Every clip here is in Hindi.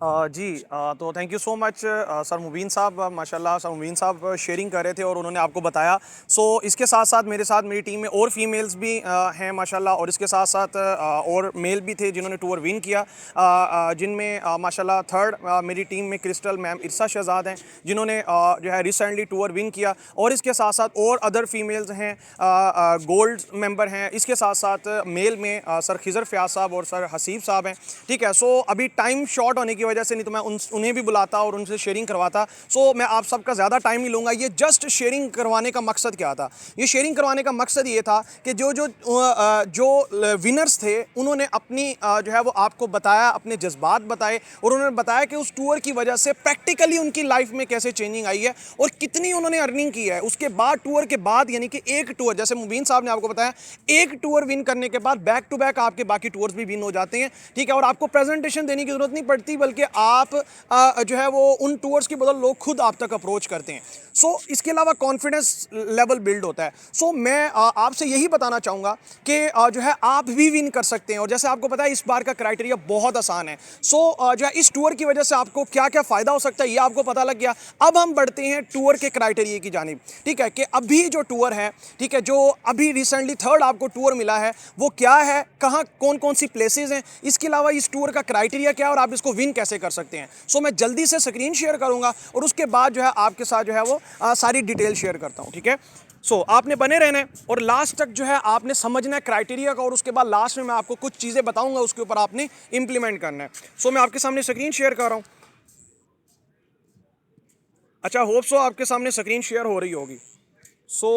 जी तो thank you so much sir Mubeen साहब, माशाल्लाह सर मुबीन साहब शेयरिंग कर रहे थे और उन्होंने आपको बताया। सो इसके साथ साथ मेरी टीम में और फीमेल्स भी हैं माशाल्लाह, और इसके साथ साथ और मेल भी थे जिन्होंने टूर विन किया, जिनमें माशाल्लाह थर्ड मेरी टीम में क्रिस्टल मैम इरसा शहजाद हैं जिन्होंने जो है रिसेंटली टूर विन किया, और इसके साथ साथ और अदर फीमेल्स हैं, गोल्ड मेंबर हैं। इसके साथ साथ मेल में सर खिजर फयाज साहब और सर हसीब साहब हैं। ठीक है, सो अभी टाइम शॉर्ट होने की वजह से नहीं तो मैं उन्हें भी बुलाता और उनसे शेयरिंग करवाता। सो मैं आप सबका ज़्यादा टाइम नहीं लूँगा। ये जस्ट शेयरिंग करवाने का मकसद क्या था? ये शेयरिंग करवाने का मकसद ये था कि जो विनर्स थे उन्होंने अपनी जो है वो आपको बताया, अपने जज्बात बताए, और उन्होंने बताया कि उस टूर की वजह से प्रैक्टिकली उनकी लाइफ में कैसे चेंजिंग आई है और कितनी उन्होंने अर्निंग की है। उसके बाद टूर के बाद, यानी कि एक टूर, जैसे मुबीन साहब ने आपको बताया, एक टूर विन करने के बाद बैक टू बैक आपके बाकी टूर्स भी विन हो जाते हैं। ठीक है, और आपको प्रेजेंटेशन देने की जरूरत नहीं पड़ती, बल्कि आप जो है वो उन टूर्स की बदौलत लोग खुद आप तक अप्रोच करते हैं। सो इसके अलावा कॉन्फिडेंस लेवल बिल्ड होता है। सो मैं आपसे यही बताना चाहूँगा कि जो है आप भी विन कर सकते हैं, और जैसे आपको पता है इस बार का क्राइटेरिया बहुत आसान है। सो जो है इस टूर की वजह से आपको क्या क्या फ़ायदा हो सकता है ये आपको पता लग गया। अब हम बढ़ते हैं टूर के क्राइटेरिया की जानिब। ठीक है, कि अभी जो टूर है, ठीक है, जो अभी रिसेंटली थर्ड आपको टूर मिला है वो क्या है, कहाँ कौन कौन सी प्लेसेस हैं, इसके अलावा इस टूर का क्राइटेरिया क्या है और आप इसको विन कैसे कर सकते हैं। सो मैं जल्दी से स्क्रीन शेयर करूंगा और उसके बाद जो है आपके साथ जो है वो सारी डिटेल शेयर करता हूं। ठीक है, सो आपने बने रहना है और लास्ट तक जो है आपने समझना है क्राइटेरिया का, और उसके बाद लास्ट में मैं आपको कुछ चीज़ें बताऊंगा, उसके ऊपर आपने इंप्लीमेंट करना है। सो मैं आपके सामने स्क्रीन शेयर कर रहा हूं। अच्छा, होप सो आपके सामने स्क्रीन शेयर हो रही होगी। सो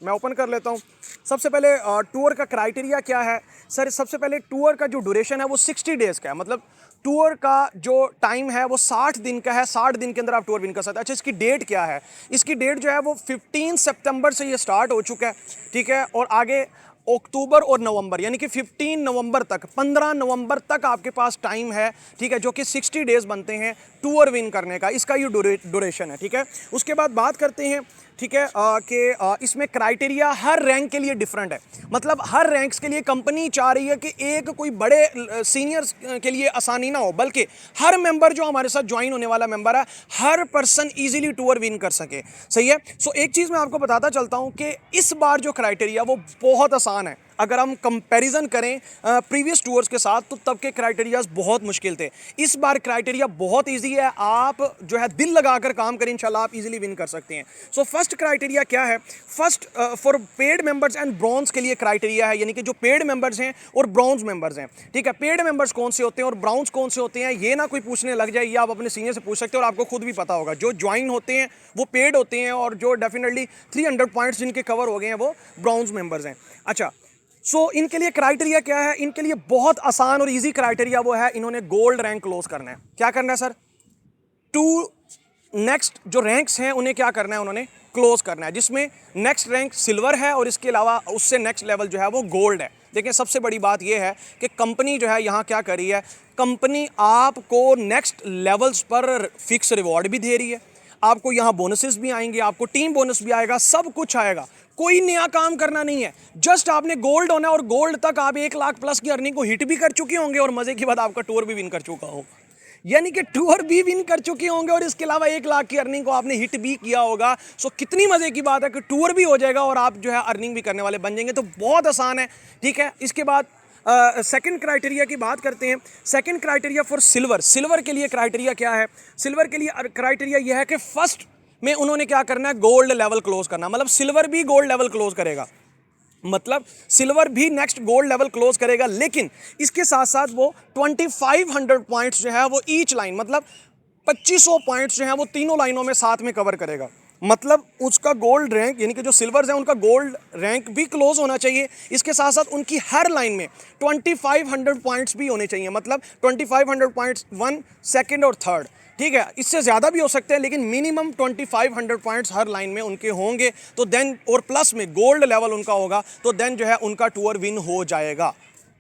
मैं ओपन कर लेता हूँ। सबसे पहले टूर का क्राइटेरिया क्या है सर? सबसे पहले टूर का जो ड्यूरेशन है वो 60 डेज़ का है, मतलब टूर का जो टाइम है वो 60 दिन का है। 60 दिन के अंदर आप टूर विन कर सकते हैं। अच्छा, इसकी डेट क्या है? इसकी डेट जो है वो 15 सितंबर से ये स्टार्ट हो चुका है। ठीक है, और आगे अक्टूबर और नवंबर, यानी कि 15 नवंबर तक, 15 नवंबर तक आपके पास टाइम है। ठीक है, जो कि 60 डेज़ बनते हैं टूर विन करने का। इसका ये ड्यूरेशन है। ठीक है, उसके बाद बात करते हैं, ठीक है, कि इसमें क्राइटेरिया हर रैंक के लिए डिफरेंट है। मतलब हर रैंक्स के लिए कंपनी चाह रही है कि एक कोई बड़े सीनियर्स के लिए आसानी ना हो, बल्कि हर मेंबर जो हमारे साथ ज्वाइन होने वाला मेंबर है, हर पर्सन इजीली टूर विन कर सके। सही है। सो एक चीज़ मैं आपको बताता चलता हूं कि इस बार जो क्राइटेरिया वो बहुत आसान है। अगर हम कंपैरिजन करें प्रीवियस टूर्स के साथ, तो तब के क्राइटेरियाज बहुत मुश्किल थे। इस बार क्राइटेरिया बहुत इजी है। आप जो है दिल लगाकर काम करें, इंशाल्लाह आप इजीली विन कर सकते हैं। सो फर्स्ट क्राइटेरिया क्या है? First for paid members and bronze के लिए क्राइटेरिया है, यानी कि जो पेड मेंबर्स हैं और ब्रॉन्ज मेंबर्स हैं। ठीक है, पेड मेंबर्स कौन से होते हैं और ब्रॉन्ज कौन से होते हैं, ये ना कोई पूछने लग जाए, ये आप अपने सीनियर से पूछ सकते हैं और आपको खुद भी पता होगा। जो ज्वाइन होते हैं वो पेड होते हैं, और जो डेफिनेटली 300 पॉइंट्स जिनके कवर हो गए हैं वो ब्रॉन्ज मेंबर्स हैं। अच्छा, सो इनके लिए क्राइटेरिया क्या है? इनके लिए बहुत आसान और इजी क्राइटेरिया वो है, इन्होंने गोल्ड रैंक क्लोज करना है। क्या करना है सर? टू नेक्स्ट जो रैंक्स हैं उन्हें क्या करना है? उन्होंने क्लोज करना है, जिसमें नेक्स्ट रैंक सिल्वर है और इसके अलावा उससे नेक्स्ट लेवल जो है वो गोल्ड है। देखिए, सबसे बड़ी बात यह है कि कंपनी जो है यहाँ क्या कर रही है, कंपनी आपको नेक्स्ट लेवल्स पर फिक्स रिवॉर्ड भी दे रही है। आपको यहाँ बोनसेस भी आएंगे, आपको टीम बोनस भी आएगा, सब कुछ आएगा। कोई नया काम करना नहीं है, जस्ट आपने गोल्ड होना है, और गोल्ड तक आप 1 लाख प्लस की अर्निंग को हिट भी कर चुके होंगे, और मजे की बात आपका टूर भी विन कर चुका हो, यानी कि टूर भी विन कर चुके होंगे और इसके अलावा 1 लाख की अर्निंग को आपने हिट भी किया होगा। सो कितनी मजे की बात है कि टूर भी हो जाएगा और आप जो है अर्निंग भी करने वाले बन जाएंगे। तो बहुत आसान है। ठीक है, इसके बाद सेकंड क्राइटेरिया की बात करते हैं। Second criteria for silver. Silver के लिए क्राइटेरिया क्या है? सिल्वर के लिए क्राइटेरिया यह है कि फर्स्ट में उन्होंने क्या करना है, गोल्ड लेवल क्लोज करना। मतलब सिल्वर भी गोल्ड लेवल क्लोज करेगा, मतलब सिल्वर भी नेक्स्ट गोल्ड लेवल क्लोज करेगा, लेकिन इसके साथ साथ वो 2500 पॉइंट्स जो है वो ईच लाइन, मतलब 2500 पॉइंट्स जो है वो तीनों लाइनों में साथ में कवर करेगा। मतलब उसका गोल्ड रैंक, यानी कि जो सिल्वर्स हैं उनका गोल्ड रैंक भी क्लोज होना चाहिए। इसके साथ साथ उनकी हर लाइन में 2500 पॉइंट्स भी होने चाहिए, मतलब 2500 पॉइंट्स 1, सेकंड और थर्ड। ठीक है, इससे ज़्यादा भी हो सकते हैं, लेकिन मिनिमम 2500 पॉइंट्स हर लाइन में उनके होंगे, तो देन, और प्लस में गोल्ड लेवल उनका होगा, तो देन जो है उनका टूर विन हो जाएगा।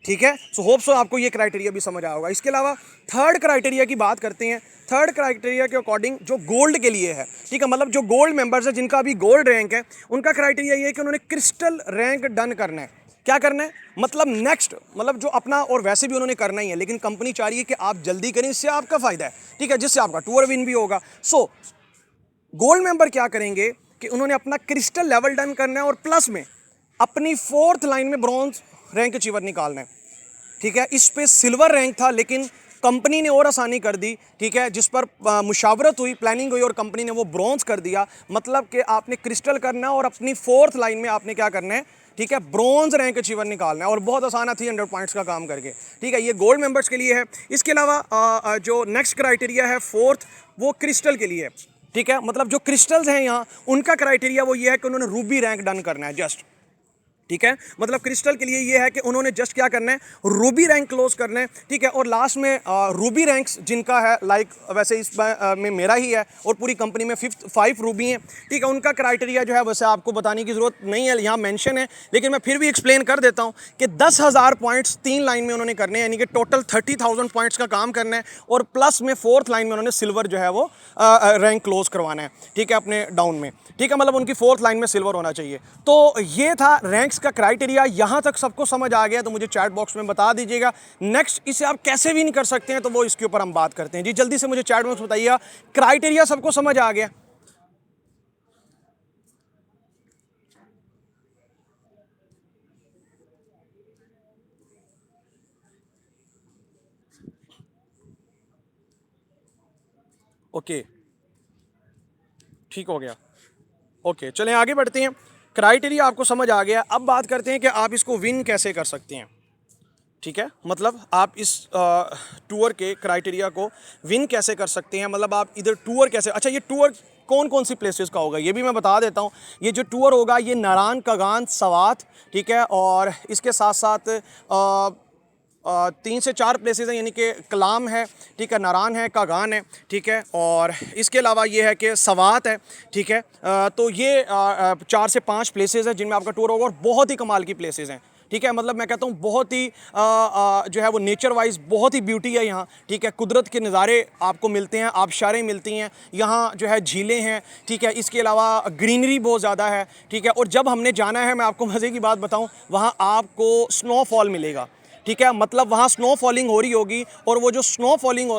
ठीक है, सो होप सो आपको ये क्राइटेरिया भी समझ आया होगा। इसके अलावा थर्ड क्राइटेरिया की बात करते हैं। थर्ड क्राइटेरिया के अकॉर्डिंग जो गोल्ड के लिए है, ठीक है, मतलब जो गोल्ड मेंबर्स है जिनका अभी गोल्ड रैंक है, उनका क्राइटेरिया ये है कि उन्होंने क्रिस्टल रैंक डन करना है। क्या करना है, मतलब नेक्स्ट, मतलब जो अपना, और वैसे भी उन्होंने करना ही है, लेकिन कंपनी चाह रही है कि आप जल्दी करें, इससे आपका फायदा है, ठीक है, जिससे आपका टूर विन भी होगा। सो गोल्ड मेंबर क्या करेंगे कि उन्होंने अपना क्रिस्टल लेवल डन करना है और प्लस में अपनी 4th लाइन में ब्रॉन्ज रैंक अचीवर निकालना है, ठीक है। इस पे सिल्वर रैंक था, लेकिन कंपनी ने और आसानी कर दी, ठीक है, जिस पर मुशावरत हुई, प्लानिंग हुई और कंपनी ने वो ब्रॉन्ज कर दिया। मतलब कि आपने क्रिस्टल करना है और अपनी 4th लाइन में आपने क्या करना है, ठीक है, ब्रॉन्ज रैंक अचीवर निकालना है, और बहुत आसान है 300 पॉइंट्स का काम करके, ठीक है। ये गोल्ड मेंबर्स के लिए है। इसके अलावा जो नेक्स्ट क्राइटेरिया है 4th, वो क्रिस्टल के लिए है, ठीक है। मतलब जो क्रिस्टल्स हैं यहाँ, उनका क्राइटेरिया वो ये है कि उन्होंने रूबी रैंक डन करना है जस्ट, ठीक है। मतलब क्रिस्टल के लिए ये है कि उन्होंने जस्ट क्या करना है, रूबी रैंक क्लोज करना है, ठीक है। और लास्ट में रूबी रैंक्स जिनका है, लाइक वैसे इस में मेरा ही है और पूरी कंपनी में 5 रूबी हैं, ठीक है। उनका क्राइटेरिया जो है वैसे आपको बताने की ज़रूरत नहीं है, यहाँ मेंशन है, लेकिन मैं फिर भी एक्सप्लेन कर देता हूँ कि 10,000 पॉइंट्स 3 लाइन में उन्होंने करने हैं, यानी कि टोटल 30,000 पॉइंट्स का काम करना है, और प्लस में 4th लाइन में उन्होंने सिल्वर जो है वो रैंक क्लोज करवाना है, ठीक है, अपने डाउन में, ठीक है। मतलब उनकी 4th लाइन में सिल्वर होना चाहिए। तो ये था रैंक्स का क्राइटेरिया। यहां तक सबको समझ आ गया तो मुझे चैट बॉक्स में बता दीजिएगा। नेक्स्ट, इसे आप कैसे विन कर सकते हैं, तो वो इसके ऊपर हम बात करते हैं। जी जल्दी से मुझे चैट बॉक्स बताइएगा, क्राइटेरिया सबको समझ आ गया? ओके, ठीक हो गया। ओके, चलें आगे बढ़ते हैं। क्राइटेरिया आपको समझ आ गया, अब बात करते हैं कि आप इसको विन कैसे कर सकते हैं, ठीक है। मतलब आप इस टूर के क्राइटेरिया को विन कैसे कर सकते हैं, मतलब आप इधर टूर कैसे, अच्छा ये टूर कौन कौन सी प्लेसेस का होगा ये भी मैं बता देता हूँ। ये जो टूर होगा ये नारान, कगान, सवात, ठीक है, और इसके साथ साथ 3 से 4 प्लेसेस हैं, यानी कि कलाम है, ठीक है, नारान है, कागान है, ठीक है, और इसके अलावा ये है कि सवात है, ठीक है। तो ये 4 से 5 प्लेसेस हैं जिनमें आपका टूर होगा, और बहुत ही कमाल की प्लेसेस हैं, ठीक है। मतलब मैं कहता हूँ बहुत ही जो है वो नेचर वाइज बहुत ही ब्यूटी है यहाँ, ठीक है। कुदरत के नज़ारे आपको मिलते हैं, आबशारें मिलती हैं यहाँ, जो है झीलें हैं, ठीक है। इसके अलावा ग्रीनरी बहुत ज़्यादा है, ठीक है। और जब हमने जाना है, मैं आपको मज़े की बात बताऊँ, वहाँ आपको स्नोफॉल मिलेगा, ठीक है। मतलब वहाँ स्नो फॉलिंग हो रही होगी, और वो जो स्नो फॉलिंग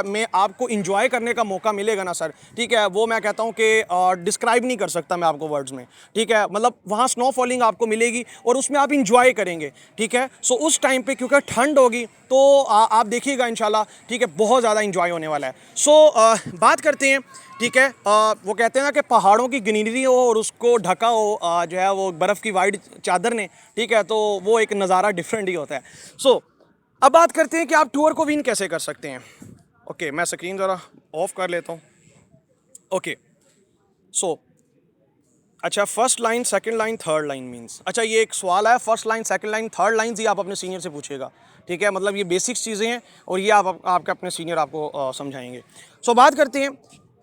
में आपको इंजॉय करने का मौका मिलेगा ना सर, ठीक है, वो मैं कहता हूँ कि डिस्क्राइब नहीं कर सकता मैं आपको वर्ड्स में, ठीक है। मतलब वहाँ स्नो फॉलिंग आपको मिलेगी और उसमें आप इंजॉय करेंगे, ठीक है। सो उस टाइम पे क्योंकि ठंड होगी तो आप देखिएगा इंशाल्लाह, ठीक है, बहुत ज़्यादा इंजॉय होने वाला है। सो बात करते हैं, ठीक है। वो कहते हैं ना कि पहाड़ों की ग्रीनरी हो और उसको ढका हो जो है वो बर्फ़ की वाइट चादर ने, ठीक है, तो वो एक नज़ारा डिफरेंट ही होता है। सो अब बात करते हैं कि आप टूर को विन कैसे कर सकते हैं। ओके, मैं स्क्रीन ज़रा ऑफ कर लेता हूँ। ओके, सो अच्छा, first line, second line, third line means, अच्छा ये एक सवाल है, first line, second line, third line ही आप अपने सीनियर से पूछिएगा, ठीक है। मतलब ये बेसिक्स चीज़ें हैं और ये आपके अपने सीनियर आपको समझाएंगे। सो बात करते हैं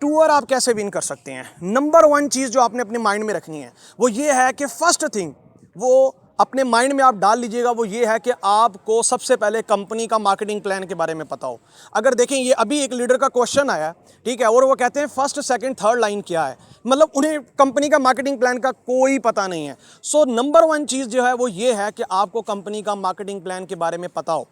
टूर आप कैसे विन कर सकते हैं। नंबर 1 चीज़ जो आपने अपने माइंड में रखनी है वो ये है कि फर्स्ट थिंग वो अपने माइंड में आप डाल लीजिएगा, वो ये है कि आपको सबसे पहले कंपनी का मार्केटिंग प्लान के बारे में पता हो। अगर देखें, ये अभी एक लीडर का क्वेश्चन आया, ठीक है, और वो कहते हैं फर्स्ट, सेकंड, थर्ड लाइन क्या है, मतलब उन्हें कंपनी का मार्केटिंग प्लान का कोई पता नहीं है। सो नंबर 1 चीज़ जो है वो ये है कि आपको कंपनी का मार्केटिंग प्लान के बारे में पता हो।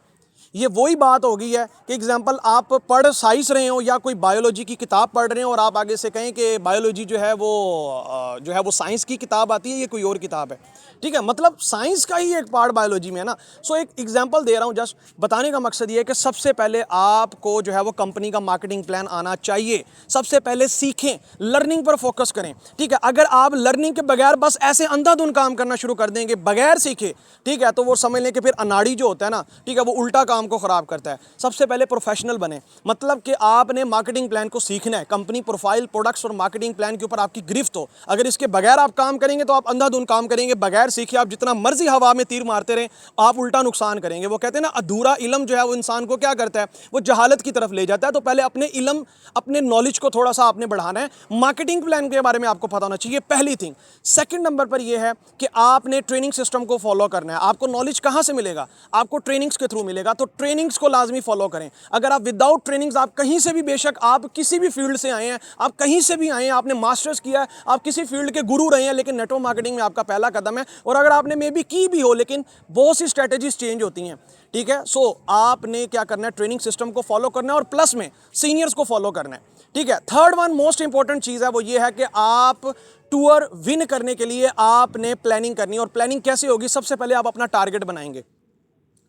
ये वही बात हो गई है कि एग्जाम्पल आप पढ़ साइंस रहे हो या कोई बायोलॉजी की किताब पढ़ रहे हो और आप आगे से कहें कि बायोलॉजी जो है वो साइंस की किताब आती है, ये कोई और किताब है, ठीक है। मतलब साइंस का ही एक पार्ट बायोलॉजी में है ना। सो एक एग्जांपल दे रहा हूँ, जस्ट बताने का मकसद ये है कि सबसे पहले आपको जो है वो कंपनी का मार्केटिंग प्लान आना चाहिए। सबसे पहले सीखें, लर्निंग पर फोकस करें, ठीक है। अगर आप लर्निंग के बगैर बस ऐसे अंधाधुंध काम करना शुरू कर देंगे बगैर सीखे, ठीक है, तो वो समझ लें कि फिर अनाड़ी जो होता है ना, ठीक है, वो उल्टा काम को ख़राब करता है। सबसे पहले प्रोफेशनल बने, मतलब कि आपने मार्केटिंग प्लान को सीखना है। कंपनी प्रोफाइल, प्रोडक्ट्स और मार्केटिंग प्लान के ऊपर आपकी गिरफ्त हो। अगर इसके बगैर आप काम करेंगे तो आप अंधाधुंध काम करेंगे, बगैर सीखे आप जितना मर्जी हवा में तीर मारते रहें, आप उल्टा नुकसान करेंगे। वो कहते हैं ना, अधूरा इल्म जो है वो इंसान को क्या करता है, वो जहालत की तरफ ले जाता है। तो पहले अपने इल्म, अपने नॉलेज को थोड़ा सा आपने बढ़ाना है। मार्केटिंग प्लान के बारे में आपको पता होना चाहिए, पहली थिंग। सेकंड नंबर पर यह है कि आपने ट्रेनिंग सिस्टम को फॉलो करना है। आपको नॉलेज कहां से मिलेगा, आपको ट्रेनिंग्स के थ्रू मिलेगा, तो ट्रेनिंग्स को लाजमी फॉलो करें। अगर आप विदाउट ट्रेनिंग्स, आप कहीं से भी, बेशक आप किसी भी फील्ड से आए हैं, आप कहीं से भी आए हैं, आपने मास्टर्स किया है, आप किसी फील्ड के गुरु रहे हैं, लेकिन नेटवर्क मार्केटिंग में आपका पहला कदम है, और अगर आपने मे बी की भी हो, लेकिन बहुत सी स्ट्रेटेजीज चेंज होती हैं, ठीक है। सो आपने क्या करना है, ट्रेनिंग सिस्टम को फॉलो करना है और प्लस में सीनियर्स को फॉलो करना है, ठीक है। थर्ड वन मोस्ट इंपॉर्टेंट चीज़ है वो ये है कि आप टूर विन करने के लिए आपने प्लानिंग करनी है। और प्लानिंग कैसे होगी, सबसे पहले आप अपना टारगेट बनाएंगे।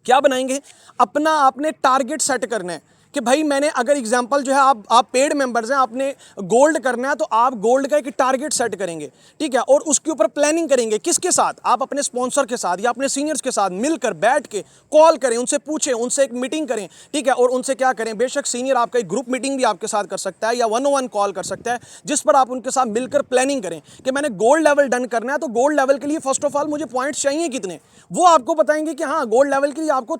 क्या बनाएंगे, अपना आपने टारगेट सेट करना है कि भाई मैंने, अगर एग्जांपल जो है आप पेड मेंबर्स हैं, आपने गोल्ड करना है तो आप गोल्ड का एक टारगेट सेट करेंगे, ठीक है। और उसके ऊपर प्लानिंग करेंगे, किसके साथ, आप अपने स्पॉन्सर के साथ या अपने सीनियर्स के साथ मिलकर बैठ के कॉल करें, उनसे पूछें, उनसे एक मीटिंग करें, ठीक है। और उनसे क्या करें, बेशक सीनियर आपका एक ग्रुप मीटिंग भी आपके साथ कर सकता है या 1-on-1 कॉल कर सकता है, जिस पर आप उनके साथ मिलकर प्लानिंग करें कि मैंने गोल्ड लेवल डन करना है, तो गोल्ड लेवल के लिए फर्स्ट ऑफ ऑल मुझे पॉइंट्स चाहिए कितने, वो आपको बताएंगे कि हाँ गोल्ड लेवल के लिए आपको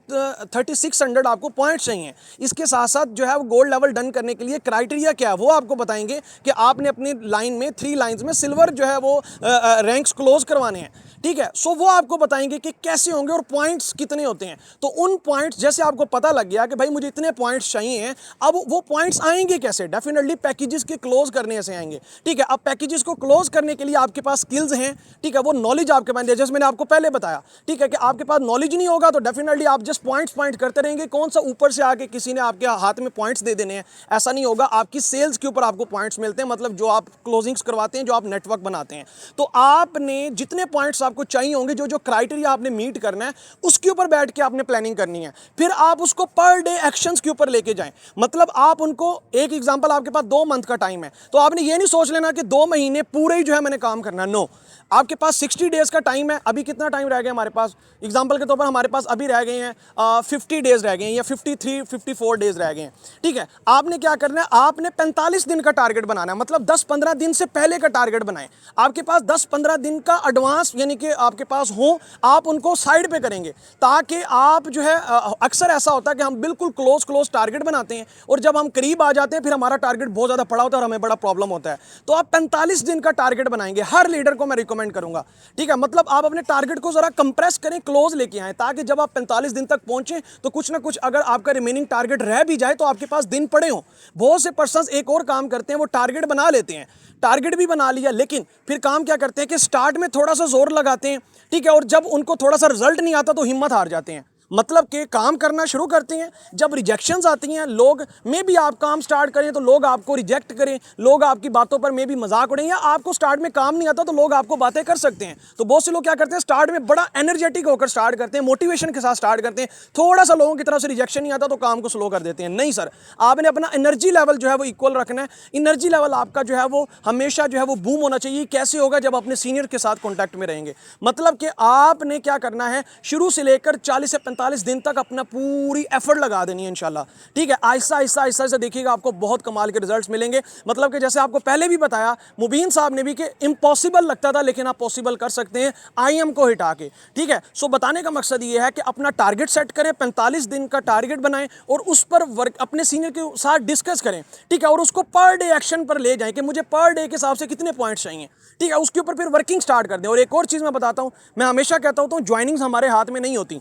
3600 आपको पॉइंट्स चाहिए। इसके साथ साथ जो है वो गोल्ड लेवल डन करने के लिए क्राइटेरिया क्या है वो आपको बताएंगे कि आपने अपनी लाइन में 3 लाइंस में सिल्वर जो है वो रैंक्स क्लोज करवाने हैं, ठीक है। सो वो आपको बताएंगे कि कैसे होंगे और पॉइंट्स कितने होते हैं। तो उन पॉइंट्स, जैसे आपको पता लग गया कि भाई मुझे इतने पॉइंट्स चाहिए हैं, अब वो पॉइंट्स आएंगे कैसे, डेफिनेटली पैकेजेस के क्लोज करने से आएंगे, ठीक है। अब पैकेजेस को क्लोज करने के लिए आपके पास स्किल्स हैं, ठीक है, वो नॉलेज आपके पास, जैसे मैंने आपको पहले बताया, ठीक है, कि आपके पास नॉलेज नहीं होगा तो डेफिनेटली आप जस्ट पॉइंट करते रहेंगे, कौन सा ऊपर से आके किसी ने आपके हाथ में पॉइंट्स दे देने हैं, ऐसा नहीं होगा। आपकी सेल्स के ऊपर आपको पॉइंट्स मिलते हैं, मतलब जो आप क्लोजिंग्स करवाते हैं, जो आप नेटवर्क बनाते हैं। तो आपने जितने पॉइंट्स आपको चाहिए होंगे, जो जो क्राइटेरिया आपने मीट करना है, उसके ऊपर बैठ के आपने प्लानिंग करनी है। फिर आप उसको पर डे एक्शंस के ऊपर लेके जाएं, मतलब आप उनको, एक एग्जांपल, आपके पास 2 मंथ का टाइम है, तो आपने ये नहीं सोच लेना कि 2 महीने पूरे ही जो है मैंने काम करना है, नो। आपके पास 60 डेज का टाइम है। अभी कितना टाइम रह गया हमारे पास, एग्जांपल के तौर पर हमारे पास अभी रह गए हैं 50 डेज रह गए हैं या 53-54 डेज रह गए हैं, ठीक है। आपने क्या करना है, आपने 45 दिन का टारगेट बनाना है, मतलब 10-15 दिन से पहले का टारगेट बनाएं। आपके पास 10-15 दिन का एडवांस यानी कि आपके पास हो, आप उनको साइड पे करेंगे, ताकि आप जो है, अक्सर ऐसा होता है कि हम बिल्कुल क्लोज टारगेट बनाते हैं और जब हम करीब आ जाते हैं फिर हमारा टारगेट बहुत ज़्यादा बड़ा होता है और हमें बड़ा प्रॉब्लम होता है। तो आप 45 दिन का टारगेट बनाएंगे, हर लीडर को मैं रिकमेंड करूंगा, ठीक है। मतलब आप अपने टारगेट को जरा कंप्रेस करें, क्लोज लेके आए, ताकि जब आप 45 दिन तक पहुंचे तो कुछ ना कुछ, अगर आपका रिमेनिंग टारगेट रह भी जाए तो आपके पास दिन पड़े हो। बहुत से पर्सन्स एक और काम करते हैं, वो टारगेट बना लेते हैं, टारगेट भी बना लिया, लेकिन फिर काम क्या करते हैं कि स्टार्ट में थोड़ा सा जोर लगाते हैं, ठीक है, और जब उनको थोड़ा सा रिजल्ट नहीं आता तो हिम्मत हार जाते हैं। मतलब कि काम करना शुरू करते हैं, जब रिजेक्शंस आती हैं, लोग में भी आप काम स्टार्ट करें तो लोग आपको रिजेक्ट करें, लोग आपकी बातों पर में भी मजाक उड़ें, या आपको स्टार्ट में काम नहीं आता तो लोग आपको बातें कर सकते हैं। तो बहुत से लोग क्या करते हैं, स्टार्ट में बड़ा एनर्जेटिक होकर स्टार्ट करते हैं, मोटिवेशन के साथ स्टार्ट करते हैं, थोड़ा सा लोगों की तरफ से रिजेक्शन नहीं आता तो काम को स्लो कर देते हैं। नहीं सर, आपने अपना एनर्जी लेवल जो है वो इक्वल रखना है। एनर्जी लेवल आपका जो है वो हमेशा जो है वो बूम होना चाहिए। कैसे होगा, जब अपने सीनियर के साथ कॉन्टैक्ट में रहेंगे। मतलब कि आपने क्या करना है, शुरू से लेकर 40 से 45 दिन तक अपना पूरी एफर्ट लगा देनी है इंशाल्लाह, ठीक है। आहिस्ता आहिस्ता आहिस्ता से देखिएगा, आपको बहुत कमाल के रिजल्ट्स मिलेंगे। मतलब कि जैसे आपको पहले भी बताया मुबीन साहब ने भी कि इम्पॉसिबल लगता था, लेकिन आप पॉसिबल कर सकते हैं IM को हिटा के, ठीक है। सो बताने का मकसद ये है कि अपना टारगेट सेट करें, 45 दिन का टारगेट बनाएं और उस पर वर्क अपने सीनियर के साथ डिस्कस करें, ठीक है, और उसको पर डे एक्शन पर ले जाएं कि मुझे पर डे के हिसाब से कितने पॉइंट्स चाहिए, ठीक है। उसके ऊपर फिर वर्किंग स्टार्ट कर दें। और एक और चीज़ मैं बताता हूँ, मैं हमेशा कहता हूँ तो ज्वाइनिंग्स हमारे हाथ में नहीं होती,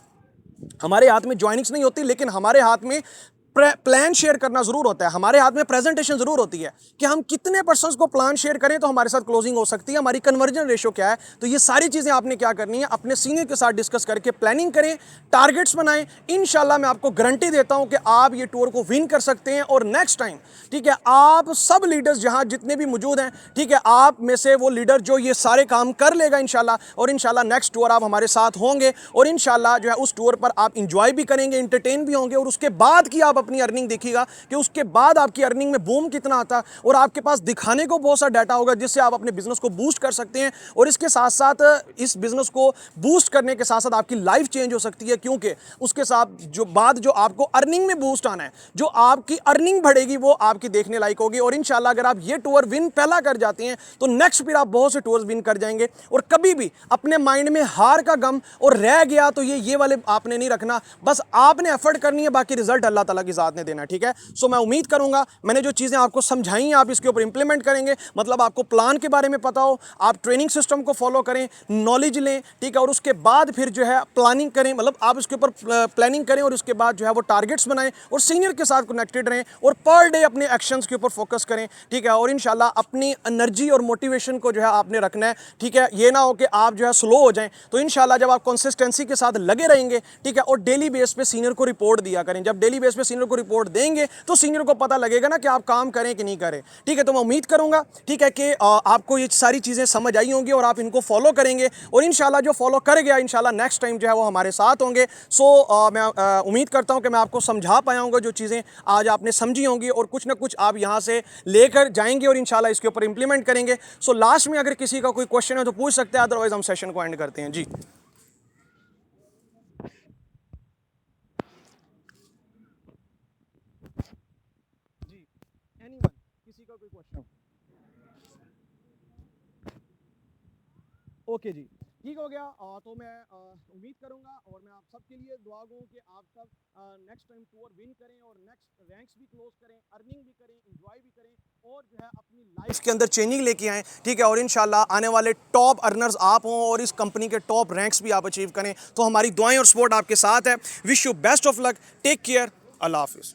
हमारे हाथ में ज्वाइनिंग्स नहीं होती, लेकिन हमारे हाथ में प्लान शेयर करना जरूर होता है, हमारे हाथ में प्रेजेंटेशन जरूर होती है कि हम कितने पर्सन्स को प्लान शेयर करें तो हमारे साथ क्लोजिंग हो सकती है, हमारी कन्वर्जन रेशो क्या है। तो ये सारी चीज़ें आपने क्या करनी है, अपने सीनियर के साथ डिस्कस करके प्लानिंग करें, टारगेट्स बनाएं। इंशाल्लाह मैं आपको गारंटी देता हूं कि आप ये टूर को विन कर सकते हैं। और नेक्स्ट टाइम, ठीक है, आप सब लीडर्स जहां जितने भी मौजूद हैं, ठीक है, आप में से वो लीडर जो ये सारे काम कर लेगा इंशाल्लाह, और इंशाल्लाह नेक्स्ट टूर आप हमारे साथ होंगे और इंशाल्लाह जो है उस टूर पर आप इंजॉय भी करेंगे, इंटरटेन भी होंगे, और उसके बाद की आप अपनी अर्निंग देखिएगा कि उसके बाद आपकी अर्निंग में बूम कितना आता है, और आपके पास दिखाने को बहुत सा डाटा होगा जिससे आप अपने बिजनेस को बूस्ट कर सकते हैं। और इसके साथ साथ इस बिजनेस को बूस्ट करने के साथ साथ आपकी लाइफ चेंज हो सकती है, क्योंकि उसके साथ जो आपको अर्निंग में बूस्ट आना है, जो आपकी अर्निंग बढ़ेगी वो आपकी देखने लायक होगी। और इंशाल्लाह अगर आप ये टूर विन पहला कर जाते हैं तो नेक्स्ट फिर आप बहुत से टूर्स विन कर जाएंगे। और कभी भी अपने माइंड में हार का गम और रह गया तो ये वाले आपने नहीं रखना, बस आपने एफर्ट करनी है, बाकी रिजल्ट अल्लाह ताला की की ज़ात ने देना है, ठीक है। सो मैं उम्मीद करूँगा मैंने जो चीज़ें आपको समझाई हैं आप इसके ऊपर इंप्लीमेंट करेंगे, मतलब आपको प्लान के बारे में पता हो, आप ट्रेनिंग सिस्टम को फॉलो करें, नॉलेज लें, ठीक है, और उसके बाद फिर जो है प्लानिंग करें, मतलब आप उसके ऊपर प्लानिंग करें और उसके बाद जो है वो टारगेट्स बनाएं और सीनियर के साथ कनेक्टेड रहें और पर डे अपने एक्शंस के ऊपर फोकस करें, ठीक है। और इंशाल्लाह अपनी एनर्जी और मोटिवेशन को जो है आपने रखना है, ठीक है। ये ना हो कि आप जो है स्लो हो जाएं। तो इंशाल्लाह जब आप कंसिस्टेंसी के साथ लगे रहेंगे, ठीक है, और डेली बेस पे सीनियर को रिपोर्ट दिया करें। जब डेली बेस पे सीनियर को रिपोर्ट देंगे तो सीनियर को पता लगेगा ना कि आप काम करें कि नहीं करें, ठीक है। तो मैं उम्मीद करूंगा, ठीक है, कि आपको ये सारी चीज़ें समझ आई होंगी और आप इनको फॉलो करेंगे और इंशाल्लाह जो फॉलो कर गया इंशाल्लाह नेक्स्ट टाइम जो है वो हमारे साथ होंगे। सो मैं उम्मीद करता हूं कि मैं आपको समझा पाया हूंगा जो चीज़ें आज आपने समझी होंगी और कुछ ना कुछ आप यहां से लेकर जाएंगे और इंशाल्लाह इसके ऊपर इंप्लीमेंट करेंगे। सो लास्ट में अगर किसी का कोई क्वेश्चन है तो पूछ सकते हैं, अदरवाइज हम सेशन को एंड करते हैं। जी जी, एनीवन, किसी का कोई क्वेश्चन? ओके जी, ठीक हो गया। तो मैं उम्मीद करूंगा और मैं आप सबके लिए दुआ गो कि आप सब नेक्स्ट टाइम टूर विन करें और नेक्स्ट रैंक्स भी क्लोज करें, अर्निंग भी करें, एंजॉय भी करें और जो है अपनी लाइफ के अंदर चेंजिंग लेके आएँ, ठीक है। और इंशाल्लाह आने वाले टॉप अर्नर्स आप हों और इस कंपनी के टॉप रैंक्स भी आप अचीव करें। तो हमारी दुआएं और सपोर्ट आपके साथ है। Wish you best of luck, take care, अल्लाह हाफिज़।